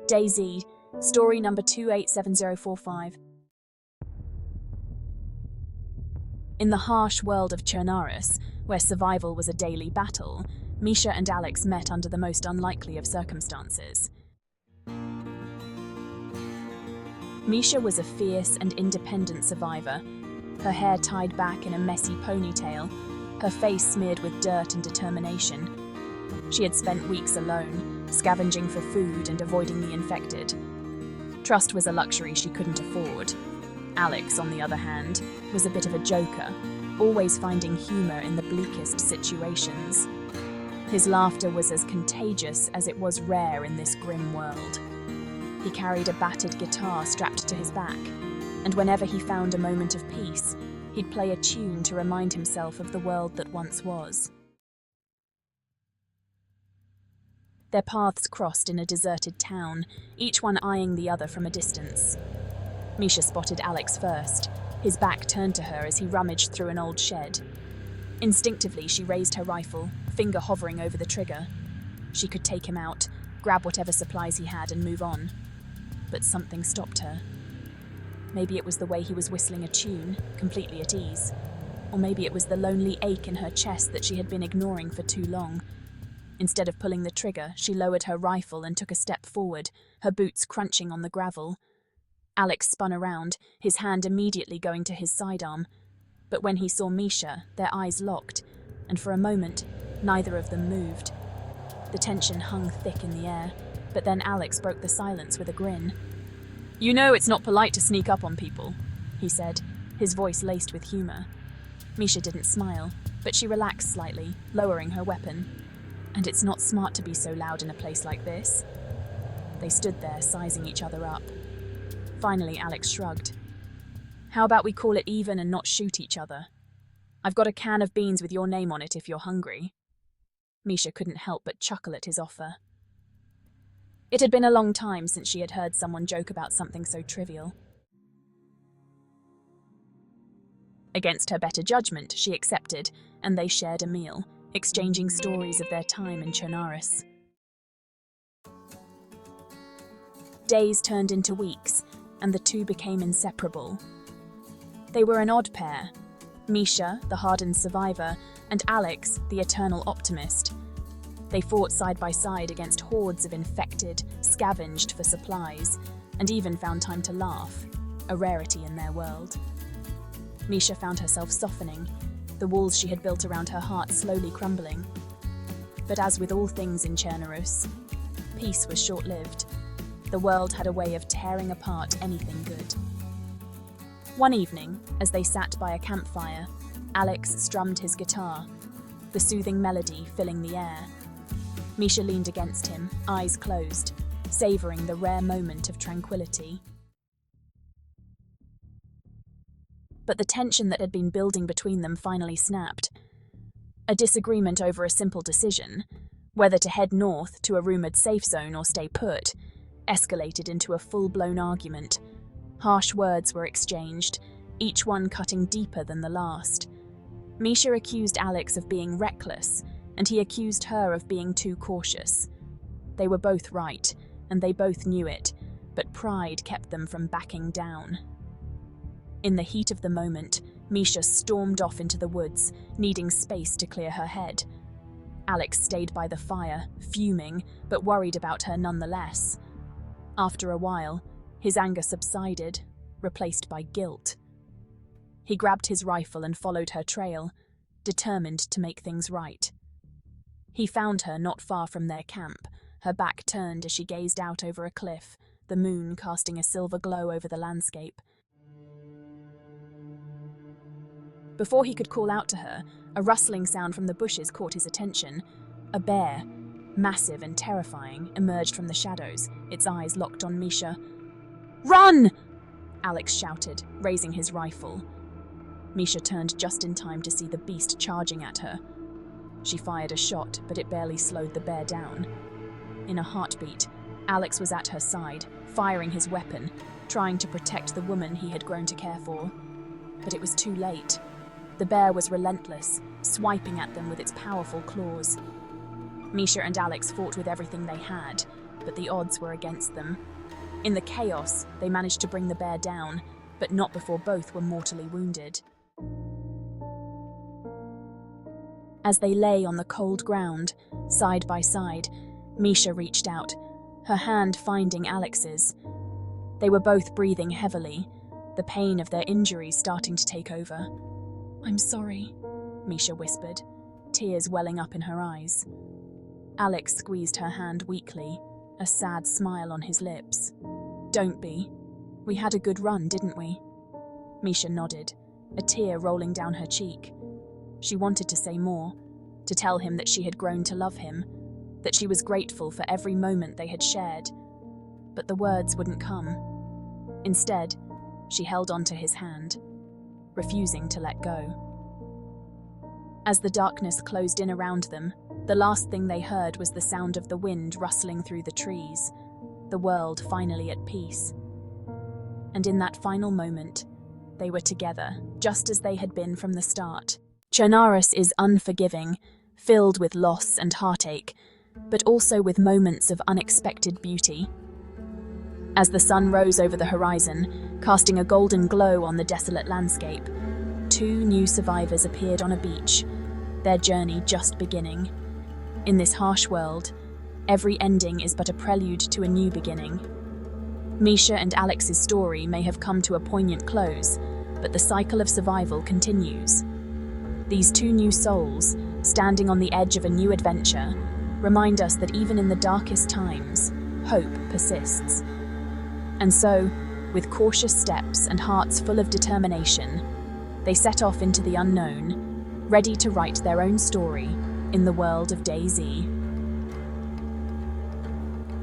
DayZ Story number 287045. In the harsh world of Chernaris, where survival was a daily battle, Misha and Alex met under the most unlikely of circumstances. Misha was a fierce and independent survivor, her hair tied back in a messy ponytail, her face smeared with dirt and determination. She had spent weeks alone, scavenging for food and avoiding the infected. Trust was a luxury she couldn't afford. Alex, on the other hand, was a bit of a joker, always finding humor in the bleakest situations. His laughter was as contagious as it was rare in this grim world. He carried a battered guitar strapped to his back, and whenever he found a moment of peace, he'd play a tune to remind himself of the world that once was. Their paths crossed in a deserted town, each one eyeing the other from a distance. Misha spotted Alex first, his back turned to her as he rummaged through an old shed. Instinctively, she raised her rifle, finger hovering over the trigger. She could take him out, grab whatever supplies he had and move on. But something stopped her. Maybe it was the way he was whistling a tune, completely at ease. Or maybe it was the lonely ache in her chest that she had been ignoring for too long. Instead of pulling the trigger, she lowered her rifle and took a step forward, her boots crunching on the gravel. Alex spun around, his hand immediately going to his sidearm. But when he saw Misha, their eyes locked, and for a moment, neither of them moved. The tension hung thick in the air, but then Alex broke the silence with a grin. "You know it's not polite to sneak up on people," he said, his voice laced with humor. Misha didn't smile, but she relaxed slightly, lowering her weapon. "And it's not smart to be so loud in a place like this." They stood there, sizing each other up. Finally, Alex shrugged. "How about we call it even and not shoot each other? I've got a can of beans with your name on it if you're hungry." Misha couldn't help but chuckle at his offer. It had been a long time since she had heard someone joke about something so trivial. Against her better judgment, she accepted, and they shared a meal, exchanging stories of their time in Chernaris. Days turned into weeks, and the two became inseparable. They were an odd pair, Misha, the hardened survivor, and Alex, the eternal optimist. They fought side by side against hordes of infected, scavenged for supplies, and even found time to laugh, a rarity in their world. Misha found herself softening, the walls she had built around her heart slowly crumbling. But as with all things in Chernaris, peace was short-lived. The world had a way of tearing apart anything good. One evening, as they sat by a campfire, Alex strummed his guitar, the soothing melody filling the air. Misha leaned against him, eyes closed, savoring the rare moment of tranquility. But the tension that had been building between them finally snapped. A disagreement over a simple decision, whether to head north to a rumored safe zone or stay put, escalated into a full-blown argument. Harsh words were exchanged, each one cutting deeper than the last. Misha accused Alex of being reckless, and he accused her of being too cautious. They were both right, and they both knew it, but pride kept them from backing down. In the heat of the moment, Misha stormed off into the woods, needing space to clear her head. Alex stayed by the fire, fuming, but worried about her nonetheless. After a while, his anger subsided, replaced by guilt. He grabbed his rifle and followed her trail, determined to make things right. He found her not far from their camp, her back turned as she gazed out over a cliff, the moon casting a silver glow over the landscape. Before he could call out to her, a rustling sound from the bushes caught his attention. A bear, massive and terrifying, emerged from the shadows, its eyes locked on Misha. "Run!" Alex shouted, raising his rifle. Misha turned just in time to see the beast charging at her. She fired a shot, but it barely slowed the bear down. In a heartbeat, Alex was at her side, firing his weapon, trying to protect the woman he had grown to care for. But it was too late. The bear was relentless, swiping at them with its powerful claws. Misha and Alex fought with everything they had, but the odds were against them. In the chaos, they managed to bring the bear down, but not before both were mortally wounded. As they lay on the cold ground, side by side, Misha reached out, her hand finding Alex's. They were both breathing heavily, the pain of their injuries starting to take over. "I'm sorry," Misha whispered, tears welling up in her eyes. Alex squeezed her hand weakly, a sad smile on his lips. "Don't be. We had a good run, didn't we?" Misha nodded, a tear rolling down her cheek. She wanted to say more, to tell him that she had grown to love him, that she was grateful for every moment they had shared. But the words wouldn't come. Instead, she held onto his hand, refusing to let go. As the darkness closed in around them, the last thing they heard was the sound of the wind rustling through the trees, the world finally at peace. And in that final moment, they were together, just as they had been from the start. Chernarus is unforgiving, filled with loss and heartache, but also with moments of unexpected beauty. As the sun rose over the horizon, casting a golden glow on the desolate landscape, 2 new survivors appeared on a beach, their journey just beginning. In this harsh world, every ending is but a prelude to a new beginning. Misha and Alex's story may have come to a poignant close, but the cycle of survival continues. These 2 new souls, standing on the edge of a new adventure, remind us that even in the darkest times, hope persists. And so, with cautious steps and hearts full of determination, they set off into the unknown, ready to write their own story in the world of DayZ.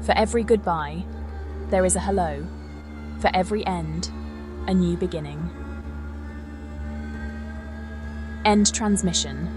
For every goodbye, there is a hello. For every end, a new beginning. End transmission.